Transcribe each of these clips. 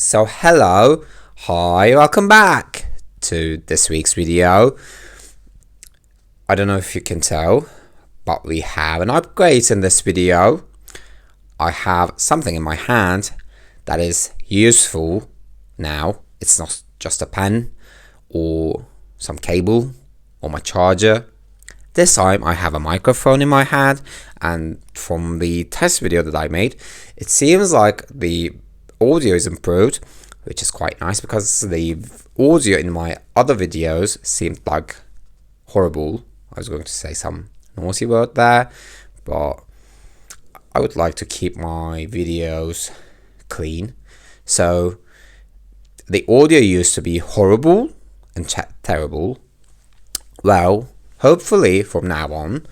So hello, hi, welcome back to this week's video. I don't know if you can tell, but we have an upgrade in this video. I have something in my hand that is useful now. It's not just a pen or some cable or my charger. This time I have a microphone in my hand, and from the test video that I made, it seems like the audio is improved, which is quite nice because the audio in my other videos seemed like horrible. I was going to say some naughty word there, but I would like to keep my videos clean. So the audio used to be horrible and terrible. Well, hopefully from now on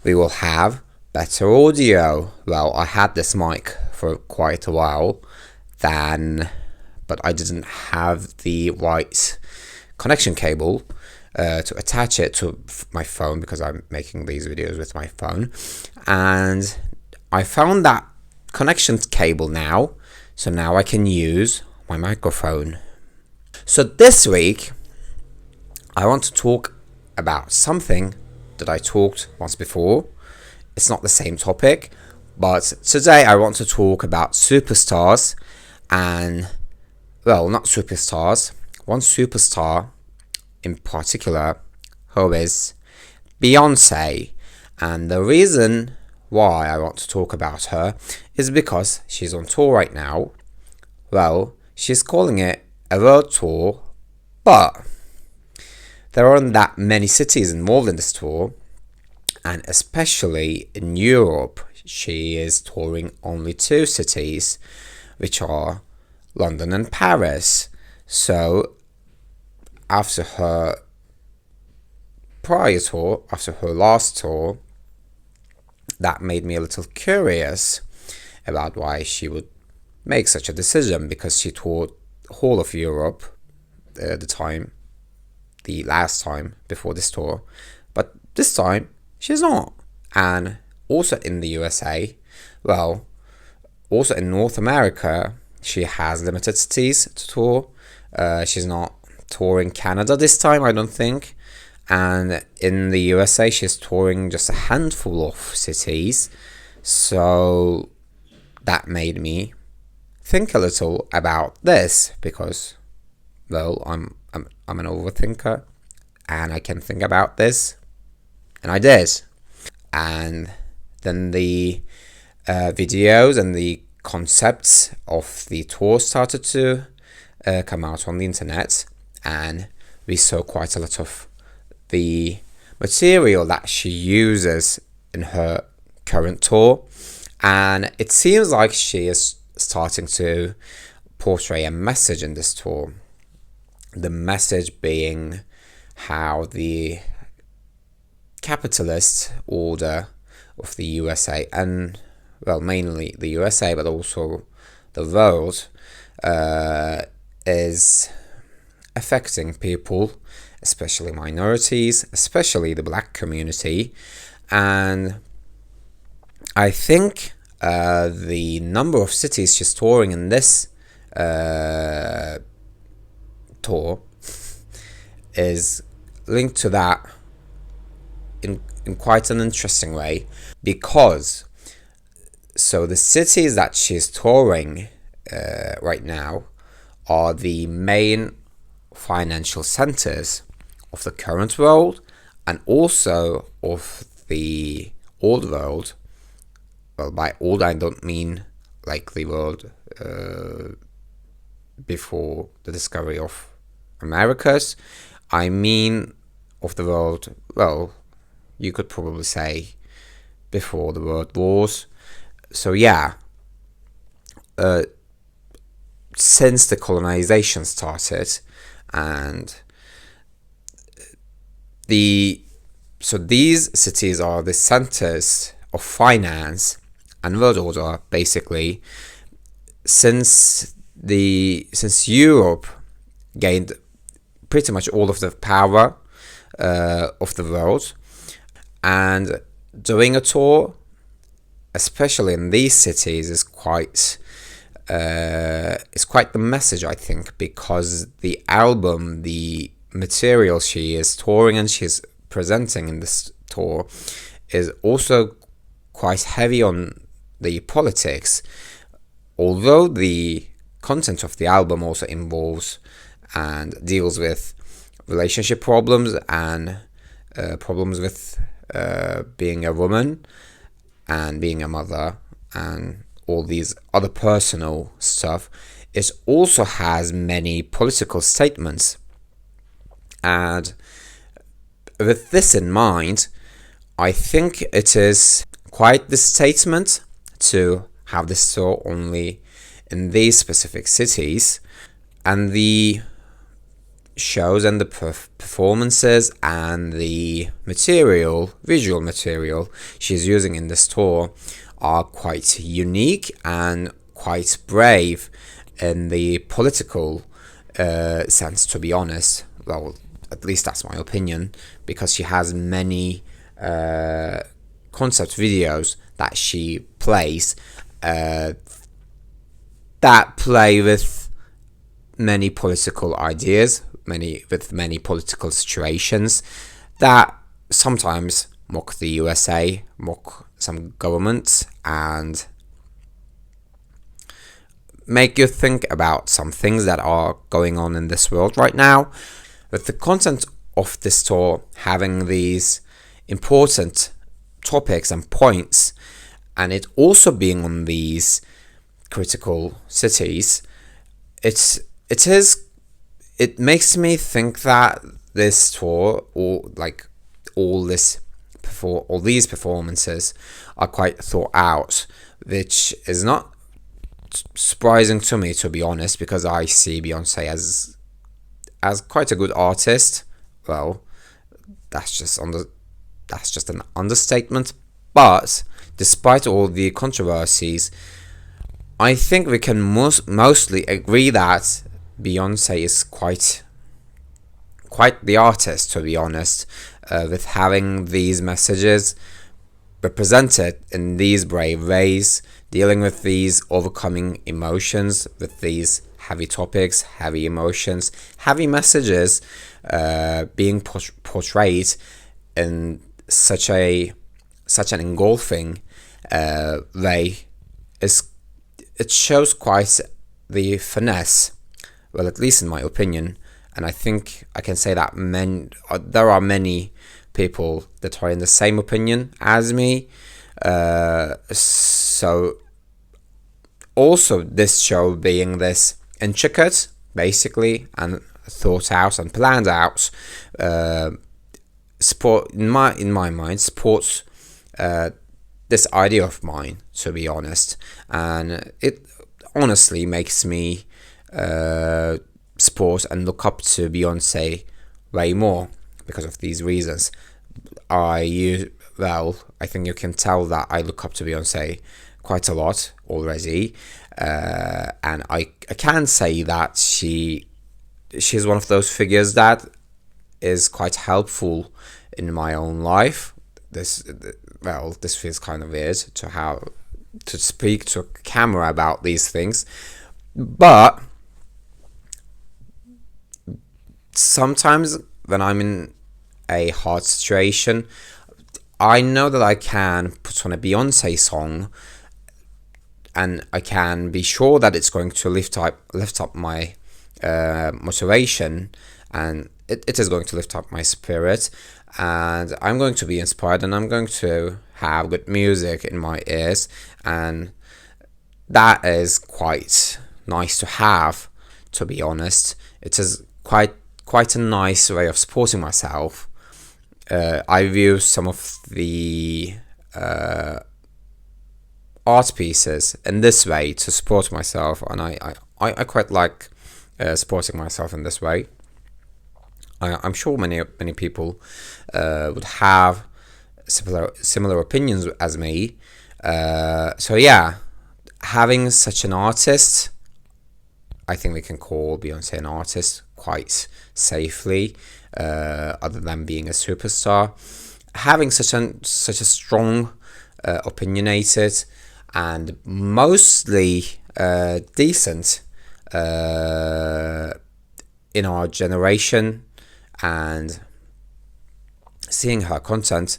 we will have better audio. Well, I had this mic for quite a while but I didn't have the right connection cable to attach it to my phone because I'm making these videos with my phone, and I found that connection cable now, so now I can use my microphone. So this week I want to talk about something that I talked once before. It's not the same topic, but today I want to talk about superstars, and well, not superstars, one superstar in particular, who is Beyoncé. And the reason why I want to talk about her is because she's on tour right now. Well, she's calling it a world tour, but there aren't that many cities involved in this tour, and especially in Europe, she is touring only 2 cities, which are London and Paris. So after her last tour, that made me a little curious about why she would make such a decision, because she toured whole of Europe the last time before this tour, but this time she's not. And also in the USA, well, also in North America, she has limited cities to tour. She's not touring Canada this time, I don't think. And in the USA, she's touring just a handful of cities. So that made me think a little about this, because, well, I'm an overthinker, and I can think about this, and I did. And then the videos and the concepts of the tour started to come out on the internet, and we saw quite a lot of the material that she uses in her current tour, and it seems like she is starting to portray a message in this tour. The message being how the capitalist order of the USA, and well, mainly the USA, but also the world, is affecting people, especially minorities, especially the black community. And I think the number of cities she's touring in this tour is linked to that in quite an interesting way, because so the cities that she's touring right now are the main financial centers of the current world, and also of the old world. Well, by old I don't mean like the world before the discovery of Americas. I mean of the world, well, you could probably say before the world wars. So yeah, since the colonization started, and so these cities are the centers of finance and world order, basically, since Europe gained pretty much all of the power of the world. And doing a tour, especially in these cities, is quite is quite the message, I think, because the album, the material she is touring and she's presenting in this tour is also quite heavy on the politics, although the content of the album also involves and deals with relationship problems and problems with being a woman and being a mother and all these other personal stuff. It also has many political statements, and with this in mind, I think it is quite the statement to have this tour only in these specific cities, and the shows and the performances and the visual material she's using in this tour are quite unique and quite brave in the political sense, to be honest. Well, at least that's my opinion, because she has many concept videos that she plays that play with many political ideas, with many political situations that sometimes mock the USA, mock some governments, and make you think about some things that are going on in this world right now. With the content of this tour having these important topics and points, and it also being on these critical cities, it makes me think that this tour, or like all these performances, are quite thought out, which is not surprising to me, to be honest, because I see Beyoncé as quite a good artist. Well, that's just an understatement. But despite all the controversies, I think we can mostly agree that Beyoncé is quite the artist, to be honest, with having these messages represented in these brave ways, dealing with these overcoming emotions, with these heavy topics, heavy emotions, heavy messages being portrayed in such an engulfing way. It shows quite the finesse, well, at least in my opinion, and I think I can say that there are many people that are in the same opinion as me. So also this show being this intricate, basically, and thought out and planned out, in my mind supports this idea of mine, to be honest, and it honestly makes me support and look up to Beyoncé way more because of these reasons. I think you can tell that I look up to Beyoncé quite a lot already, and I can say that she's one of those figures that is quite helpful in my own life. This feels kind of weird to speak to a camera about these things, but sometimes when I'm in a hard situation, I know that I can put on a Beyoncé song and I can be sure that it's going to lift up my motivation, and it is going to lift up my spirit, and I'm going to be inspired, and I'm going to have good music in my ears, and that is quite nice to have, to be honest. It is quite a nice way of supporting myself. I view some of the art pieces in this way to support myself, and I quite like supporting myself in this way. I'm sure many people would have similar opinions as me. So yeah, having such an artist, I think we can call Beyoncé an artist quite safely, other than being a superstar. Having such a strong, opinionated, and mostly decent in our generation, and seeing her content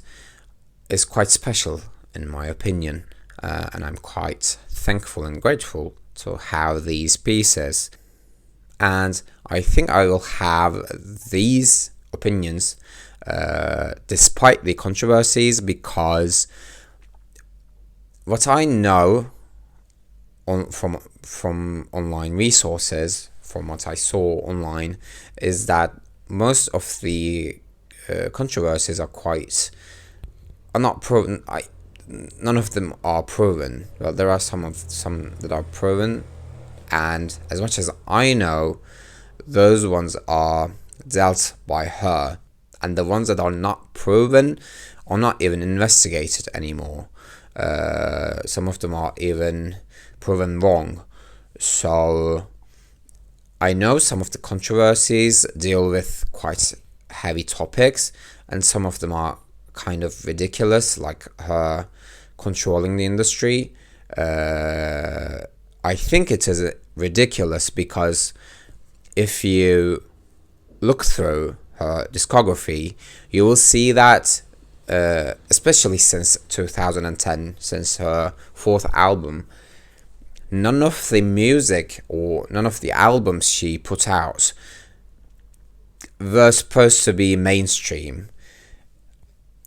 is quite special in my opinion, and I'm quite thankful and grateful to have these pieces. And I think I will have these opinions despite the controversies, because what I know from online resources, from what I saw online, is that most of the controversies are not proven. None of them are proven. Well, there are some that are proven, and as much as I know, those ones are dealt by her, and the ones that are not proven are not even investigated anymore. Some of them are even proven wrong. So I know some of the controversies deal with quite heavy topics, and some of them are kind of ridiculous, like her controlling the industry. I think it is ridiculous because if you look through her discography, you will see that especially since 2010, since her fourth album, none of the music or none of the albums she put out were supposed to be mainstream.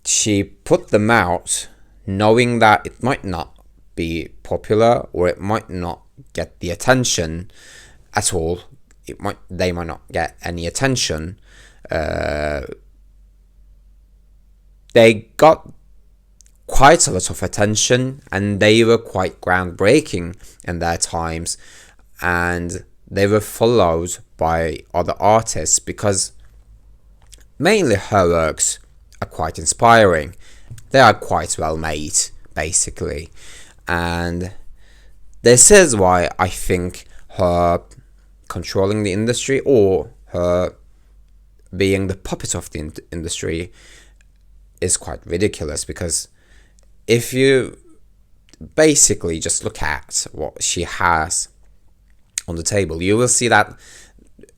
She put them out knowing that it might not be popular, or it might not get the attention at all. They might not get any attention. They got quite a lot of attention, and they were quite groundbreaking in their times, and they were followed by other artists because mainly her works are quite inspiring. They are quite well made, basically, and this is why I think her controlling the industry, or her being the puppet of the industry, is quite ridiculous. Because if you basically just look at what she has on the table, you will see that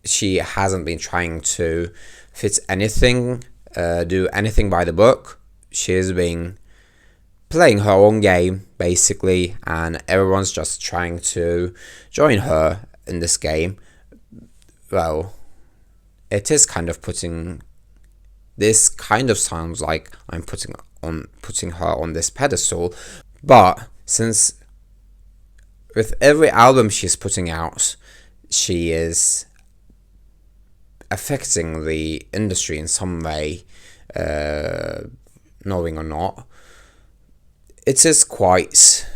she hasn't been trying to fit anything, do anything by the book. She's been playing her own game, basically, and everyone's just trying to join her in this game. Well, it is kind of putting... This kind of sounds like I'm putting her on this pedestal, but since with every album she's putting out, she is affecting the industry in some way, knowing or not, it is quite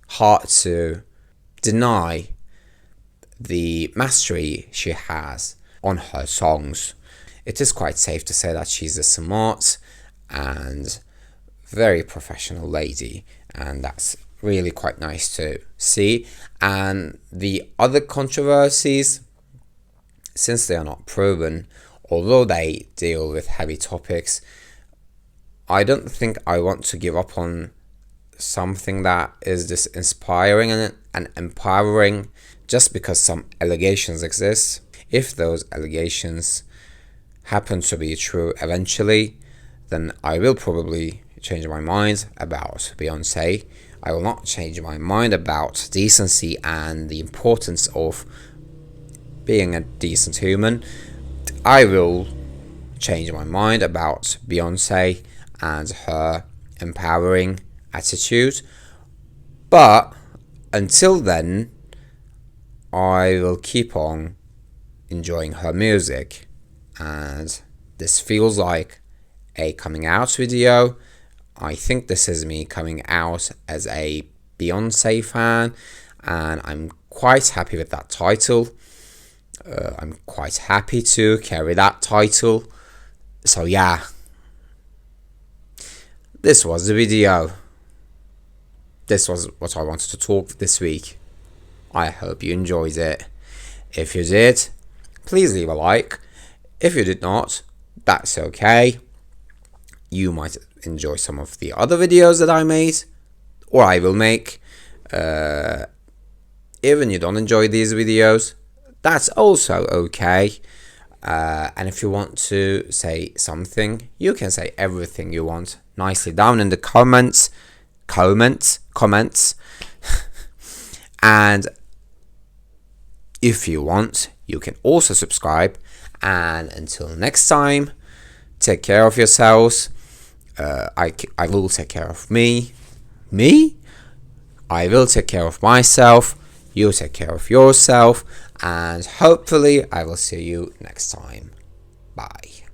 hard to deny the mastery she has on her songs. It is quite safe to say that she's a smart and very professional lady, and that's really quite nice to see. And the other controversies, since they are not proven, although they deal with heavy topics, I don't think I want to give up on something that is this inspiring and empowering just because some allegations exist. If those allegations happen to be true eventually, then I will probably change my mind about Beyoncé. I will not change my mind about decency and the importance of being a decent human. I will change my mind about Beyoncé and her empowering attitude. But until then, I will keep on enjoying her music. And this feels like a coming out video. I think this is me coming out as a Beyoncé fan, and I'm quite happy with that title. I'm quite happy to carry that title. So yeah, this was the video. This was what I wanted to talk this week. I hope you enjoyed it. If you did, please leave a like. If you did not, that's okay. You might enjoy some of the other videos that I made, or I will make. Even you don't enjoy these videos, that's also okay. And if you want to say something, you can say everything you want nicely down in the comments. And if you want, you can also subscribe. And until next time, take care of yourselves. I will take care of me. I will take care of myself. You take care of yourself. And hopefully I will see you next time. Bye.